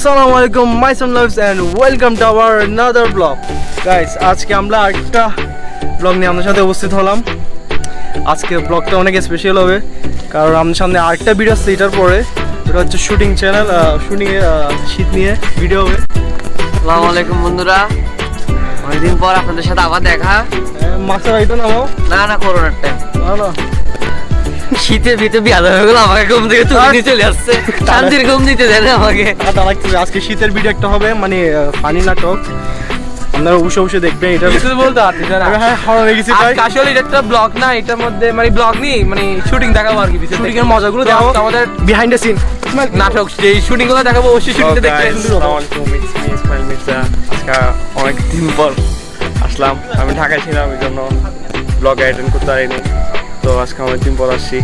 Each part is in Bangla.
Assalamu alaikum, my son loves and welcome to our another vlog. Guys, আজকে আমরা একটা vlog নিয়ে আপনাদের সাথে উপস্থিত হলাম। আজকে vlogটা অনেক স্পেশাল হবে কারণ আমাদের সামনে আরেকটা ভিডিও আছে এটার পরে। এটা হচ্ছে শুটিং চ্যানেল, শুটিং এ শীত নিয়ে ভিডিও হবে। আসসালামু আলাইকুম বন্ধুরা, অনেকদিন পর আপনাদের সাথে আবার দেখা। মাস্টার আইতো না না করোনার টাইম ভালো শীতের ভিতরে বিয়াদ হয়ে গেল, আমাকে ঘুম থেকে তুলে নিয়ে চলে আসছে। শান্তির ঘুম দিতে দেন আমাকে। আজকে শীতের ভিডিও একটা হবে, মানে ফানি নাটক। আপনারা অবশ্যই দেখবেন। এটা কিছু বলতে পারছি না। হ্যাঁ হয়ে গেছি ভাই। আসলে এটা একটা ব্লগ না, এটার মধ্যে মানে ব্লগ নেই, মানে শুটিং দেখাবো আর কি। শুটিং এর মজাগুলো দেখাবো, আমাদের বিহাইন্ড দ্য সিন নাটক যে শুটিং গুলো দেখাবো, অবশ্যই শুটিংটা দেখতে। আসসালামু আলাইকুম, ইসমাইল মির্জা। আজকে অনেক দিন পর আসলাম। আমি ঢাকায় ছিলাম, এই জন্য ব্লগ অ্যাটেন্ড করতে পারিনি। তো আজকে অনেক দিন পর আসছি,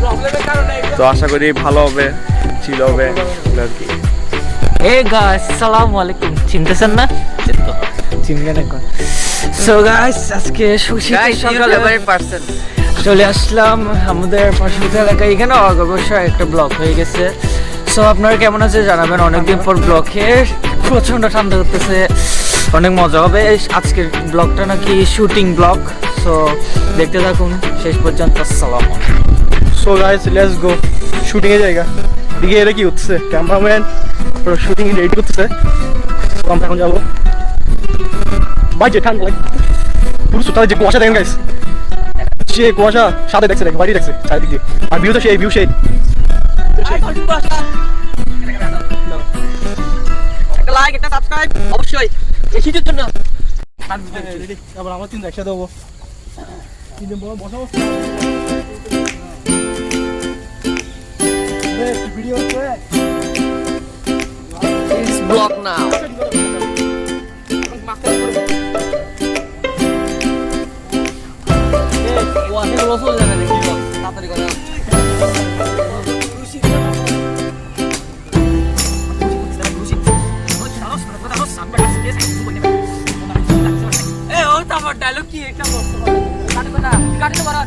তো আশা করি ভালো হবে, চিল হবে আর কি। হে গাইস, আসসালামু আলাইকুম। চিনতেছেন না? চিনবেন এখন। সো গাইস, আজকে সকালে চলে আসলাম আমাদের পার্শ্ববর্তী এলাকায়। এখানে অবশ্যই একটা ব্লগ হয়ে গেছে। সো আপনারা কেমন আছে জানাবেন। অনেকদিন পর ব্লগে প্রচন্ড ঠান্ডা করতেছে, অনেক মজা হবে। আজকের ব্লগটা নাকি শুটিং ব্লগ, সো দেখতে থাকুন শেষ পর্যন্ত। আসসালাম। So guys, let's go shooting এর জায়গা। দিকে এটা কি হচ্ছে, ক্যামেরাম্যান শুটিং রেডি করতেছে। তো আমরা এখন যাবো। ভাই যে ঠান্ডা লাগে, পুরো সুতার যে কুয়াশা দেখেন গাইস, সে কুয়াশা সাথে দেখছে, দেখে বাড়ি দেখছে চারিদিক দিয়ে। আর ভিউ তো সেই ভিউ সেই লাইক, একটা সাবস্ক্রাইব অবশ্যই এই শীতের জন্য। আবার আমার তিন একসাথে হবো। তিনজন বসা বসা ভিডিও হচ্ছে It's vlog now. ডায়লগ কি একটা কাটবে না, কাটতে পারা।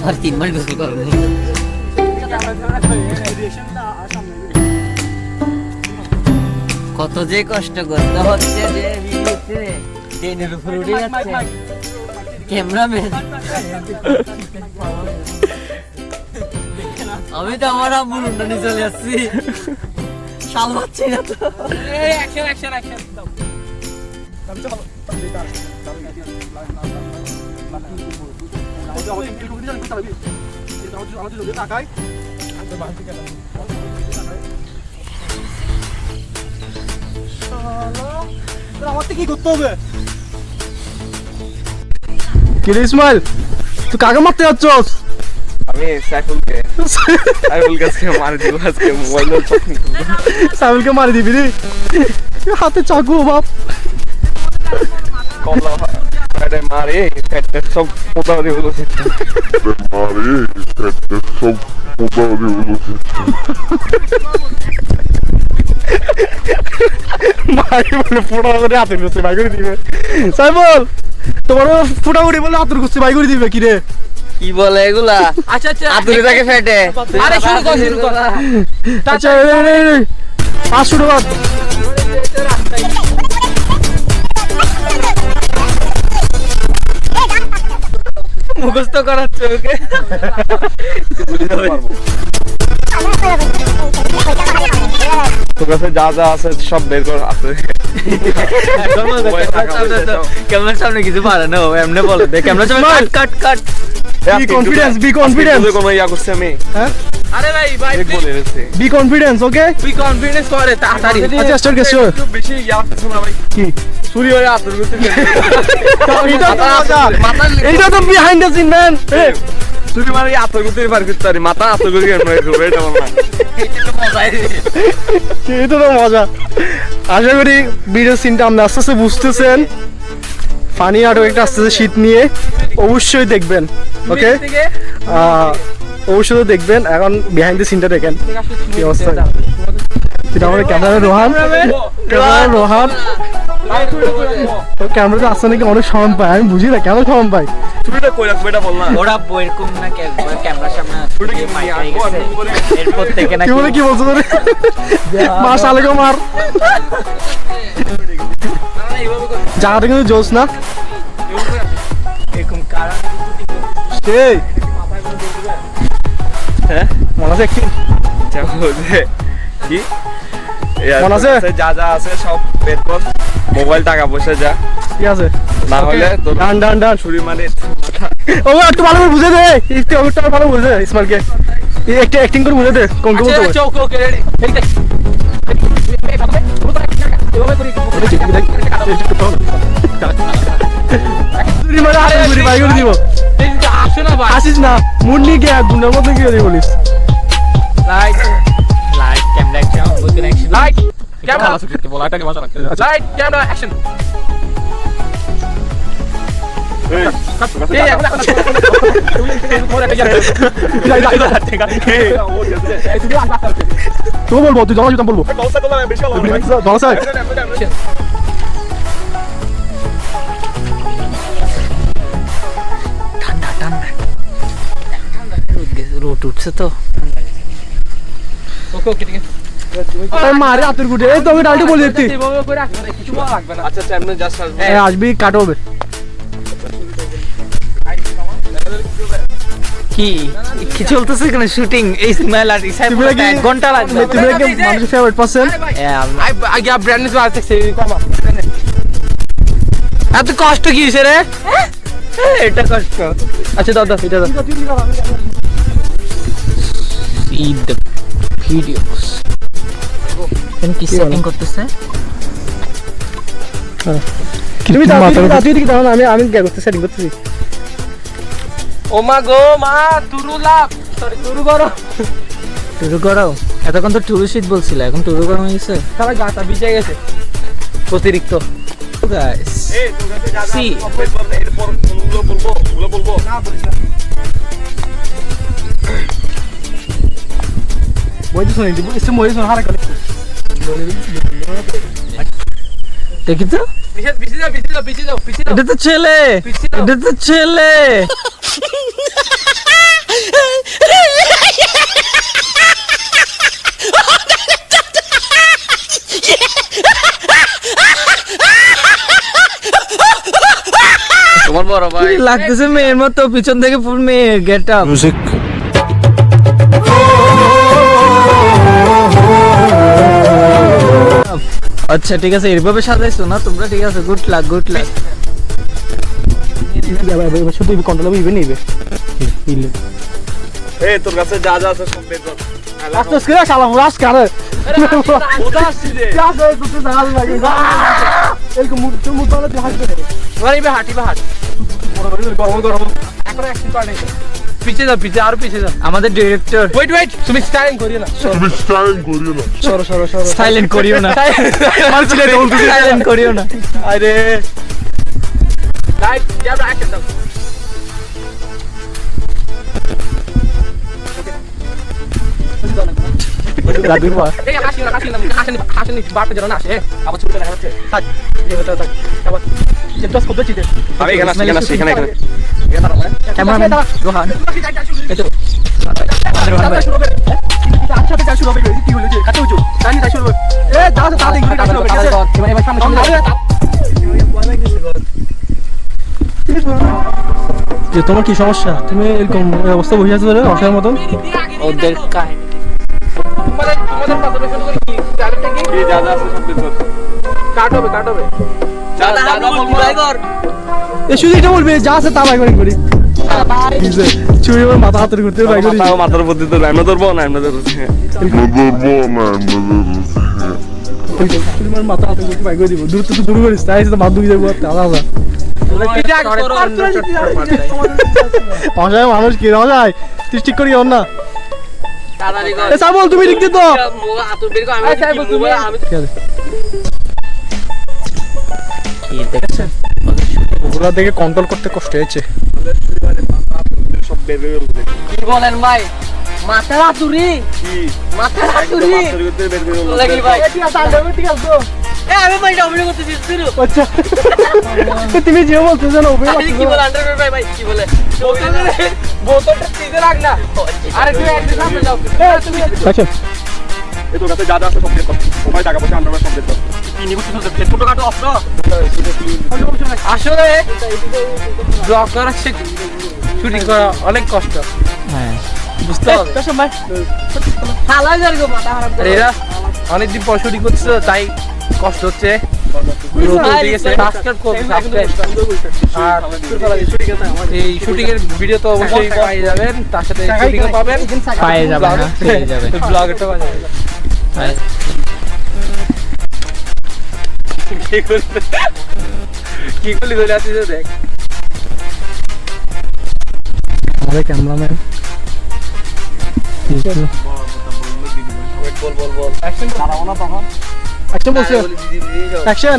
আর 3 মাস গোসল করব। কত যে কষ্ট করতে হচ্ছে যে ভিডিওতে ট্রেনের উপর উঠে যাচ্ছে ক্যামেরাম্যান। আমি তো আমার আম্মুর উন্নয়নে চলে আসছি, শাল পাচ্ছি না তো। অ্যাকশন দাও। কি করতে হবে? কি রে ইসমাইল, তুই কাকে মারতে যাচ্ছস? আমি সাইফুলকে মারি দিব আজকে। মোবাইল সাইফুলকে মারি দিবি রে? হাতে চাকু বাপ। কমলা মারে ফ্যাটটা সব মোটামুটি হলো। মারি বলে ফোটা করে হাতের গুছে বাই করে দিবে। সাইফুল, তোমার ফুটাফুটি বলে হাতের গুছে বাই করে দিবে। কি রে কি বলে এগুলা? আচ্ছা আতুরে থাকে ফেটে। আরে শুরু কর। আচ্ছা 500 টাকা মুখস্থ করাচ্ছে ওকে। তোর কাছে যা যা আছে সব বের কর আছে ক্যামেরার সামনে কিছু পারে না এমনি বলে দেখ ক্যামেরার সামনে কাট কাট বি কনফিডেন্স কোনো ইয়া করছে আমি হ্যাঁ আরে ভাই ভাই এক বলে রেছে বি কনফিডেন্স ওকে তুই কনফিডেন্স করে তাড়াতাড়ি আচ্ছা স্টার্ট করছো একটু বেশি ইয়া করছে না ভাই কি চুরি হয়ে আতর করতে এটা তো মজা এইটা তো বিহাইন্ড দ্য সিন ম্যান চুরি মানে আতর করতে পার করতে পারি মাথা আতর করে কেন এটা বল না এটা তো মজা আশা করি ভিডিও সিনটা আপনি আস্তে আস্তে বুঝতেছেন ফানি নাটক একটা আস্তে আস্তে শীত নিয়ে অবশ্যই দেখবেন ওকে অবশ্যই দেখবেন এখন বিহাইন্ড দ্য সিনটা দেখেন কি অবস্থা এটা আমাদের ক্যামেরা রোহান ক্যামেরাতে আসছে নাকি অনেক সময় পায় আমি বুঝি না কেন সময় পাই চুরিটা কই রাখবে এটা বল না ওরা এরকম না ক্যামেরার সামনে এরপর থেকে না কি বলে কি বলছো তোরে মাস আলেগো মার জায়গাটা কিন্তু জোস না এরকম কারা এই হ্যাঁ মনে আছে একটু যা বলছে কি মনে আছে? যা যা আছে সব বের কর মোবাইল টাকা পয়সা যা ঠিক আছে না হলে তোর ডান ডান ডান চুরি মানে ও একটু ভালো করে বুঝে দে একটু ভালো বুঝে দে ইসমাইলকে একটা অ্যাক্টিং করে বুঝে দে কোন কোন আচ্ছা চোখ ওকে রেডি চুরি মানে আরে চুরি বাই করে দিব আসো না ভাই আসিস না মুড নিয়ে গিয়ে গুন্ডার মতো কি করে বলিস লাইট লাইট ক্যামেরা অ্যাকশন বুঝতে action light camera light camera action এই এখন তো বলবো তুই জমা জুতাম বলবো জমা স্যার ঠান্ডা ঠান্ডা রোদ উঠছে তো ওকে ওকে ঠিক আছে মারে আতর গুটে এই তোকে ডালটি বলে দিতি এইভাবে করে রাখবে না কিছু ভালো লাগবে না আচ্ছা সামনে জাস্ট আসবি কাট হবে কি কি চলতেছে এখানে শুটিং এই স্মাইল আর ইসাই তুমি কি 1 ঘন্টা লাগবে তুমি কি মানুষের ফেভারিট পারসন আগে ব্র্যান্ড নিউ আর দেখছি কমা এত কষ্ট কি হইছে রে এটা কষ্ট আচ্ছা দাদা এটা দাদা see the videos কি সেটিং করতেছে তুমি দাও আমি কি করতে সেটিং করতেছি ও মা গো মা তুরু লাভ সরি তুরু করো টুরু করো এতক্ষণ তো টুরু শীত বলছিল এখন টুরু গরম হয়ে গেছে সারা গাটা ভিজে গেছে অতিরিক্ত গাইস এই তোর কাছে যা যা See. সব বের কর এরপর কোনগুলো বলবো না বলিস না বই তো শুনে দিব এসে মই শুনে হারা করে দেখি তো পিছে যাও এটা তো ছেলে পিছিয়ে দাও। এটা তো ছেলে তোমার বড় ভাই লাগতেছে মেয়ের মতো পিছন থেকে ফুল মেয়ে গেট আপ music আচ্ছা ঠিক আছে এইভাবে সাজাইছো না তোমরা ঠিক আছে গুড লাক শুধু কন্ট্রোল হবে ইভেন নিবে এই তোর কাছে যা যা আছে সব বের কর আস্তে আস্তে শালা রাস করে ওটা আসছে রে কাছে দুটো দাল লাগে এই মুখ মুখ বানা তুই হাসবে ইবে হাঁট গরম গরম এখন অ্যাকশন করে নাই পিছে যাও আর পিছে যাও আমাদের ডিরেক্টর ওয়েট তুমি স্টাইলিং করিও না সরো সরো সরো সাইলেন্ট করিও না মারছি রে বলতেছি সাইলেন্ট করিও না আরে লাইট ক্যামেরা অ্যাকশন দাও রাদির পা এই হাসি বারটা যেন না আসে আবার ছবিটা দেখা যাচ্ছে থাক থাক আবার যেটা স্কোপ দিতে আমি এখানে এখানে ক্যামেরাম্যান রোহান এই তো রোহান ভাই আচ্ছা ঠিক আছে শুরু হবে কি হলো যে কাটে উঠো জানি তাই শুরু এ দাও দাও দেখি কাটে শুরু হবে এবার সামনে যে তোমার কি সমস্যা তুমি এরকম অবস্থা বসে আছো অসহায়ের মতন ওদের কাহিনী আমাদের প্রথমে শুরু করি কি চ্যালেঞ্জটা কি কি যা যা আছে সব বের কর। কাট হবে দাদা বলবি ভাই কর এই শুধু এটা বলবি যা আছে তা বাই করি চুরি করে মাথা হাতের ঘুরতে বাই করি মাথার উপর দিয়ে ধরবো, আমরা ধরবো না, আমরা ধরবো। চুরি করে মাথা হাতের ঘুরতে বাই করে দিব দূর তো দূর করিস তাই তো মাথা দুই যাবো আলাদা অসহায় মানুষ কি অসহায় তুই ঠিক করি না তাড়াতাড়ি কর এ সাবল তুমি ঠিক দিত আতুর বের কর আমি ঠিক আছে ওগুলা দেখে কন্ট্রোল করতে কষ্ট হয়েছে সব বের করে ফেলবো। কি বলেন ভাই মাথার আতুরি কি? মাথার আতুরি মাথার ভিতরে বের করে ফেলবো। লাগি ভাই আমি ভাই অভিনয় করতেছি শুরু আচ্ছা তুমি যে বলতেছো না ওবে আমি কি বলে আন্ডারওয়্যার ভাই ভাই কি বলে বোতলটা ফ্রিজে রাখ না আরে তুই একদম সামনে যাও তুমি আচ্ছা এই তোর কাছে যা যা আছে সব বের কর। সবাই টাকা পয়সা আমরা সব বের কর। কি নিব তো সব ফটো কাটো অফ আসলে ব্লগ করা শুটিং করা অনেক কষ্ট হ্যাঁ বুঝতে হবে হালাই যার গো মাথা খারাপ করে এরা অনেকদিন পর শুটিং করছে তো তাই কষ্ট হচ্ছে সাবস্ক্রাইব করুন আর এই শুটিং এর ভিডিও তো অবশ্যই পেয়ে যাবেন তার সাথে শুটিং ও পাবেন পায়ে যাবে না পেয়ে যাবে ব্লগটা পাওয়া যাবে কি করলি চলে আসছিস দেখ আমাদের ক্যামেরাম্যান বল অ্যাকশন দাঁড়াও না তখন অ্যাকশন বলছে অ্যাকশন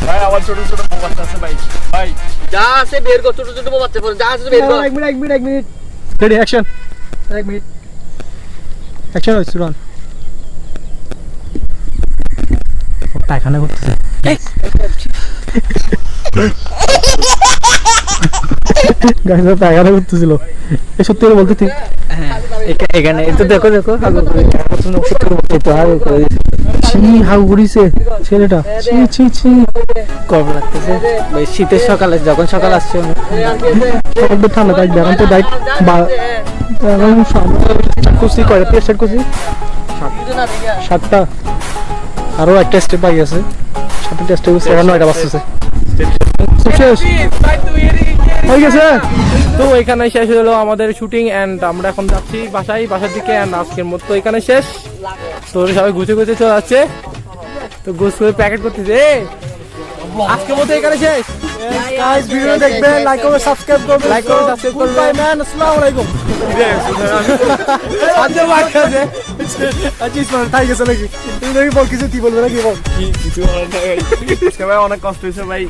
ভাই আমার ছোট ছোট মোবাইল আছে ভাই। ভাই যা আছে বের কর ছোট ছোট বাচ্চা পড়ে যা আছে বের কর এক minute ready action 1 minute action হইছে রান পায়খানা করতেছে গাইস পায়খানা করতেছিল এই সত্যি করে বলতে ঠিক এখানে তো দেখো হাগু করে ছি হাউ করিছে ছেলেটা ছি ছি ছি কম লাগতেছে ভাই শীতের সকালে যখন সকাল আসছে সকাল ঠান্ডা থাকবে এখন তো দায়িত্ব এখন করছি কয়টা স্টার্ট করছি 7টা আরো একটা স্টেপ বাকি আছে 7টা টেস্টে করছি এখন 9টা বাজতেছে শেষ হয়ে গেছে তো এখানে শেষ হলো আমাদের শুটিং এন্ড আমরা এখন যাচ্ছি বাসার দিকে এন্ড আজকের মতো এখানে শেষ তো সবাই গুছে চলে যাচ্ছে তো গোছ করে প্যাকেট করতেছে আজকের মতো এখানে শেষ গাইস ভিডিও দেখবেন লাইক করবেন সাবস্ক্রাইব করবেন বাই ম্যান আসসালামু আলাইকুম আচ্ছা বাকি আছে আচ্ছা ইসমাইল তাই গেছে নাকি তুমি নাকি বল কিছু কি বলবে নাকি বল কি কিছু বলার নাই ভাই। আজকে ভাই অনেক কষ্ট হয়েছে ভাই।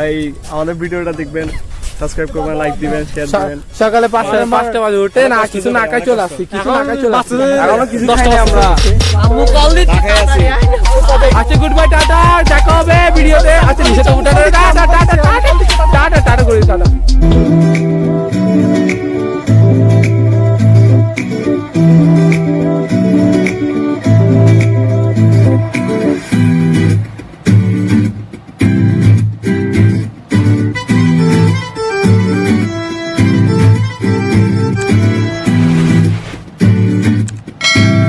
এই আমাদের ভিডিওটা দেখবেন, সাবস্ক্রাইব করবেন, লাইক দিবেন, শেয়ার দিবেন। সকালে 5টা বাজে উঠে না কিছু না খাই চলে আসছি এখনো কিছু খাইনি আমরা আচ্ছা গুড বাই টাটা দেখা হবে ভিডিওতে আচ্ছা নিচে তো tata tata tata tata tata করে টাটা